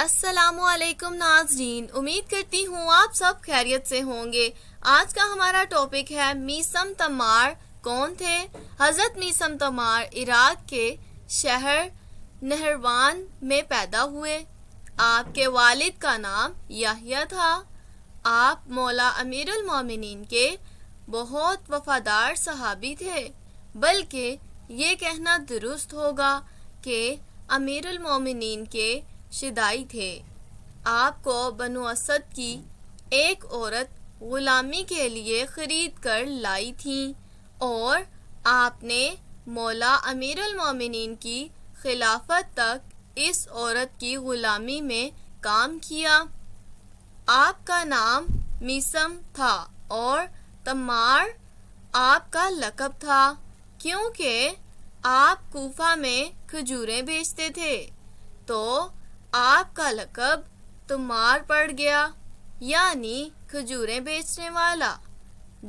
السلام علیکم ناظرین، امید کرتی ہوں آپ سب خیریت سے ہوں گے۔ آج کا ہمارا ٹاپک ہے میثم تمار کون تھے؟ حضرت میثم تمار عراق کے شہر نہروان میں پیدا ہوئے۔ آپ کے والد کا نام یحییٰ تھا۔ آپ مولا امیر المومنین کے بہت وفادار صحابی تھے، بلکہ یہ کہنا درست ہوگا کہ امیر المومنین کے شدائی تھے۔ آپ کو بنو اسد کی ایک عورت غلامی کے لیے خرید کر لائی تھی اور آپ نے مولا امیر المومنین کی خلافت تک اس عورت کی غلامی میں کام کیا۔ آپ کا نام میثم تھا اور تمار آپ کا لقب تھا، کیونکہ آپ کوفہ میں کھجوریں بیچتے تھے، تو آپ کا لقب تمار پڑ گیا، یعنی کھجوریں بیچنے والا۔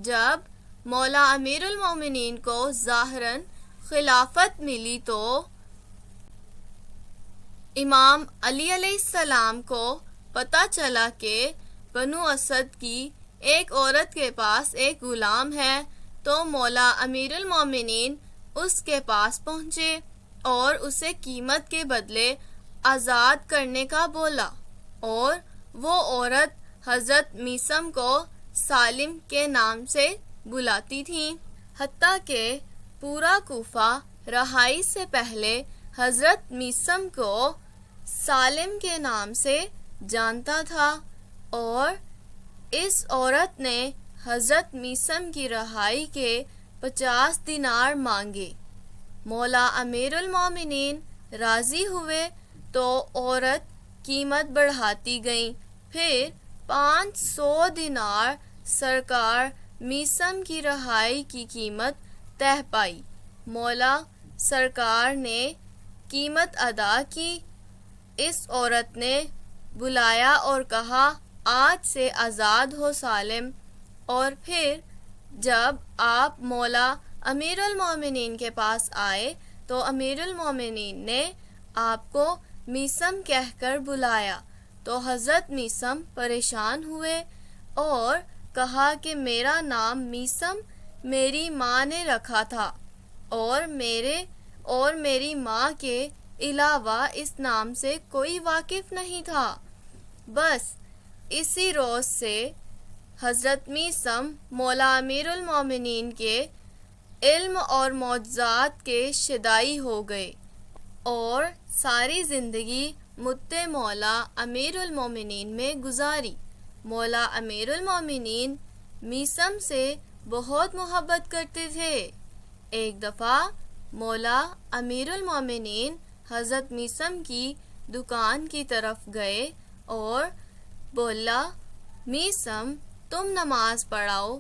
جب مولا امیر المومنین کو ظاہراً خلافت ملی تو امام علی علیہ السلام کو پتہ چلا کہ بنو اسد کی ایک عورت کے پاس ایک غلام ہے، تو مولا امیر المومنین اس کے پاس پہنچے اور اسے قیمت کے بدلے آزاد کرنے کا بولا، اور وہ عورت حضرت میثم کو سالم کے نام سے بلاتی تھی، حتیٰ کہ پورا کوفہ رہائی سے پہلے حضرت میثم کو سالم کے نام سے جانتا تھا، اور اس عورت نے حضرت میثم کی رہائی کے 50 دینار مانگے۔ مولا امیر المومنین راضی ہوئے تو عورت قیمت بڑھاتی گئیں، پھر 500 دینار سرکار میثم کی رہائی کی قیمت طے پائی۔ مولا سرکار نے قیمت ادا کی۔ اس عورت نے بلایا اور کہا، آج سے آزاد ہو سالم۔ اور پھر جب آپ مولا امیر المومنین کے پاس آئے تو امیر المومنین نے آپ کو میثم کہہ کر بلایا، تو حضرت میثم پریشان ہوئے اور کہا کہ میرا نام میثم میری ماں نے رکھا تھا، اور میری ماں کے علاوہ اس نام سے کوئی واقف نہیں تھا۔ بس اسی روز سے حضرت میثم مولا امیر المومنین کے علم اور معجزات کے شدائی ہو گئے اور ساری زندگی متع مولا امیر المومنین میں گزاری۔ مولا امیر المومنین میثم سے بہت محبت کرتے تھے۔ ایک دفعہ مولا امیر المومنین حضرت میثم کی دکان کی طرف گئے اور بولا، میثم تم نماز پڑھاؤ،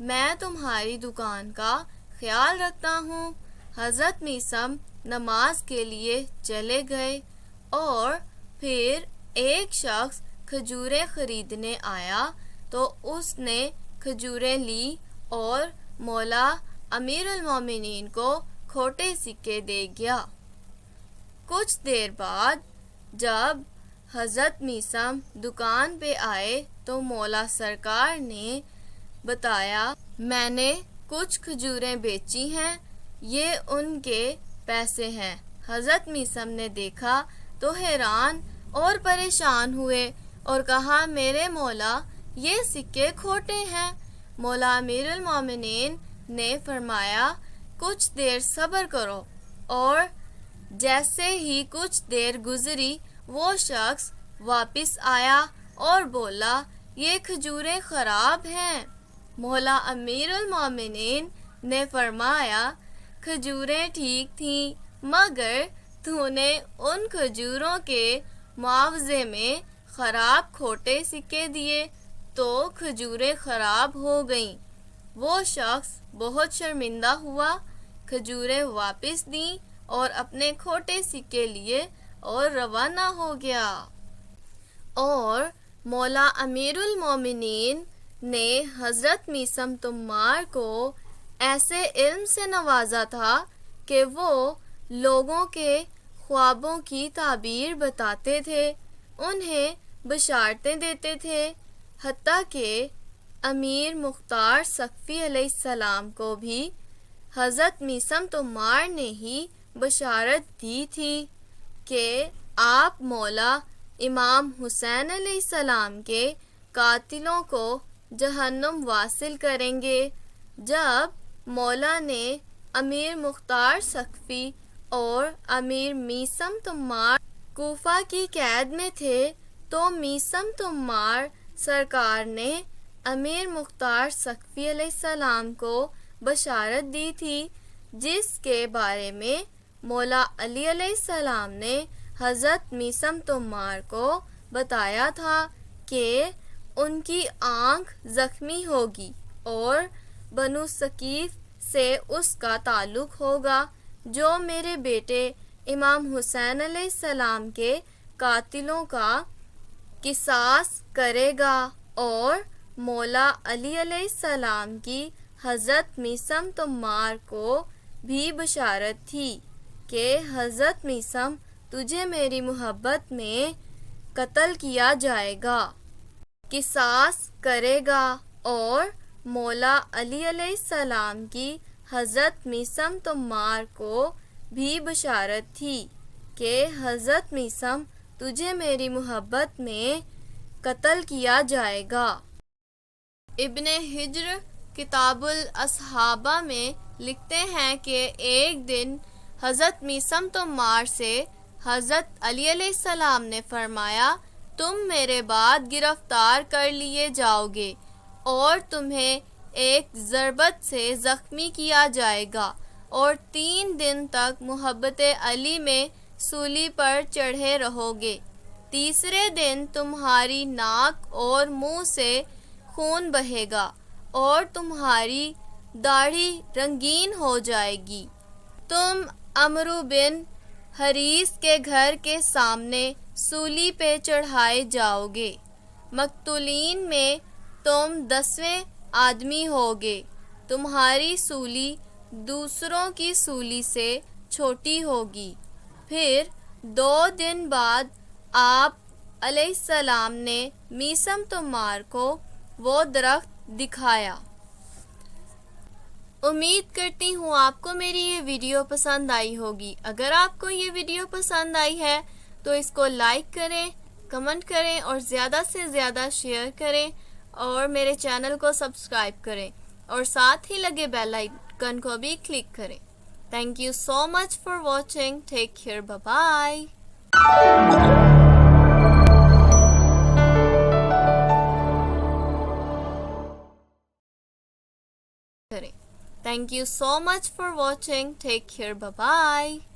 میں تمہاری دکان کا خیال رکھتا ہوں۔ حضرت میثم نماز کے لیے چلے گئے اور پھر ایک شخص کھجوریں خریدنے آیا تو اس نے کھجوریں لی اور مولا امیر المومنین کو کھوٹے سکے دے گیا۔ کچھ دیر بعد جب حضرت میثم دکان پہ آئے تو مولا سرکار نے بتایا، میں نے کچھ کھجوریں بیچی ہیں، یہ ان کے پیسے ہیں۔ حضرت میثم نے دیکھا تو حیران اور پریشان ہوئے اور کہا، میرے مولا یہ سکے کھوٹے ہیں۔ مولا امیر المومنین نے فرمایا، کچھ دیر صبر کرو، اور جیسے ہی کچھ دیر گزری وہ شخص واپس آیا اور بولا، یہ کھجوریں خراب ہیں۔ مولا امیر المومنین نے فرمایا، کھجوریں ٹھیک تھیں، مگر تو نے ان کھجوروں کے معاوضے میں خراب کھوٹے سکے دیے تو کھجوریں خراب ہو گئیں۔ وہ شخص بہت شرمندہ ہوا، کھجوریں واپس دیں اور اپنے کھوٹے سکے لیے اور روانہ ہو گیا۔ اور مولا امیر المومنین نے حضرت میثم تمار کو ایسے علم سے نوازا تھا کہ وہ لوگوں کے خوابوں کی تعبیر بتاتے تھے انہیں بشارتیں دیتے تھے، حتیٰ کہ امیر مختار سقفی علیہ السلام کو بھی حضرت میثم تمار نے ہی بشارت دی تھی کہ آپ مولا امام حسین علیہ السلام کے قاتلوں کو جہنم واصل کریں گے۔ جب مولا نے امیر مختار سقفی اور امیر میثم تمار کوفہ کی قید میں تھے تو میثم تمار سرکار نے امیر مختار سقفی علیہ السلام کو بشارت دی تھی، جس کے بارے میں مولا علی علیہ السلام نے حضرت میثم تمار کو بتایا تھا کہ ان کی آنکھ زخمی ہوگی اور بنو ثقیف سے اس کا تعلق ہوگا جو میرے بیٹے امام حسین علیہ السلام کے قاتلوں کا قصاص کرے گا، اور مولا علی علیہ السلام کی حضرت میثم تمار کو بھی بشارت تھی کہ حضرت میثم تجھے میری محبت میں قتل کیا جائے گا، قصاص کرے گا، اور مولا علی علیہ السلام کی حضرت میثم تمار کو بھی بشارت تھی کہ حضرت میثم تجھے میری محبت میں قتل کیا جائے گا۔ ابن حجر کتاب الاصحابہ میں لکھتے ہیں کہ ایک دن حضرت میثم تمار سے حضرت علی علیہ السلام نے فرمایا، تم میرے بعد گرفتار کر لیے جاؤ گے اور تمہیں ایک ضربت سے زخمی کیا جائے گا، اور 3 دن تک محبت علی میں سولی پر چڑھے رہو گے۔ تیسرے دن تمہاری ناک اور منہ سے خون بہے گا اور تمہاری داڑھی رنگین ہو جائے گی۔ تم عمرو بن حریث کے گھر کے سامنے سولی پہ چڑھائے جاؤ گے۔ مقتولین میں تم 10ویں آدمی ہوگے۔ تمہاری سولی دوسروں کی سولی سے چھوٹی ہوگی۔ پھر 2 دن بعد آپ علیہ السلام نے میثم تمار کو وہ درخت دکھایا۔ امید کرتی ہوں آپ کو میری یہ ویڈیو پسند آئی ہوگی۔ اگر آپ کو یہ ویڈیو پسند آئی ہے تو اس کو لائک کریں، کمنٹ کریں اور زیادہ سے زیادہ شیئر کریں، اور میرے چینل کو سبسکرائب کریں، اور ساتھ ہی لگے بیل آئیکن کو بھی کلک کریں۔ Thank you so much for watching, take care, bye bye. Thank you so much for watching. Take care. Bye bye.